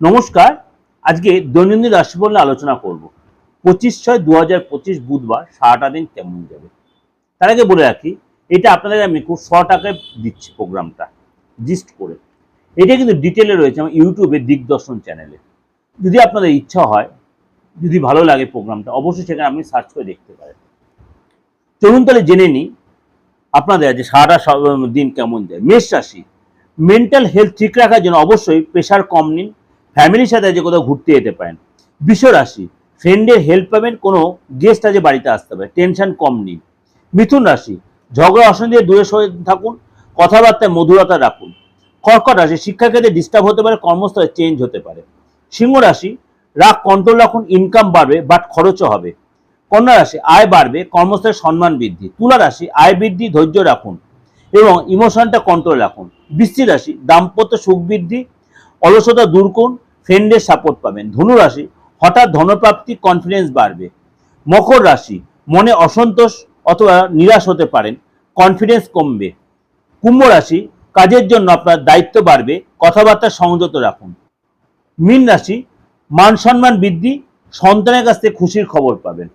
নমস্কার। আজকে দৈনন্দিন রাশিফল নিয়ে আলোচনা করব। 25/6/2025 বুধবার সারাটা দিন কেমন যাবে। তার আগে বলে রাখি, এটা আপনাদের আমি খুব শর্ট আকারে দিচ্ছি প্রোগ্রামটা জিস্ট করে। এটা কিন্তু ডিটেলে রয়েছে আমার ইউটিউবে দিগদর্শন চ্যানেলে। যদি আপনাদের ইচ্ছা হয়, যদি ভালো লাগে প্রোগ্রামটা, অবশ্যই সেখানে আপনি সার্চ করে দেখতে পারেন। চলুন তাহলে জেনে নিই আপনাদের আজকে সারাটা দিন কেমন যায়। মেষ রাশি, মেন্টাল হেলথ ঠিক রাখার জন্য অবশ্যই প্রেশার কম নিন। ফ্যামিলির সাথে আজকে কোথাও ঘুরতে যেতে পারেন। বৃষ রাশি, ফ্রেন্ডের হেল্প পাবেন, কোনো গেস্ট আজ বাড়িতে আসতে পারে, টেনশন কম নিন। মিথুন রাশি, ঝগড়া অশান্তি থেকে দূরে সরে থাকুন, কথাবার্তায় মধুরতা রাখুন। কর্কট রাশি, শিক্ষাক্ষেত্রে ডিস্টার্ব হতে পারে, কর্মস্থলে চেঞ্জ হতে পারে। সিংহ রাশি, রাগ কন্ট্রোল রাখুন, ইনকাম বাড়বে বাট খরচও হবে। কন্যা রাশি, আয় বাড়বে, কর্মস্থলে সম্মান বৃদ্ধি। তুলা রাশি, আয় বৃদ্ধি, ধৈর্য রাখুন এবং ইমোশনটা কন্ট্রোল রাখুন। বৃশ্চিক রাশি, দাম্পত্য সুখ বৃদ্ধি, অলসতা দূর করুন, ফ্রেন্ডের সাপোর্ট পাবেন। ধনু রাশি, হঠাৎ ধনপ্রাপ্তি, কনফিডেন্স বাড়বে। মকর রাশি, মনে অসন্তোষ অথবা নিরাশ হতে পারেন, কনফিডেন্স কমবে। কুম্ভ রাশি, কাজের জন্য আপনার দায়িত্ব বাড়বে, কথাবার্তা সংযত রাখুন। মীন রাশি, মান সম্মান বৃদ্ধি, সন্তানের কাছ থেকে খুশির খবর পাবেন।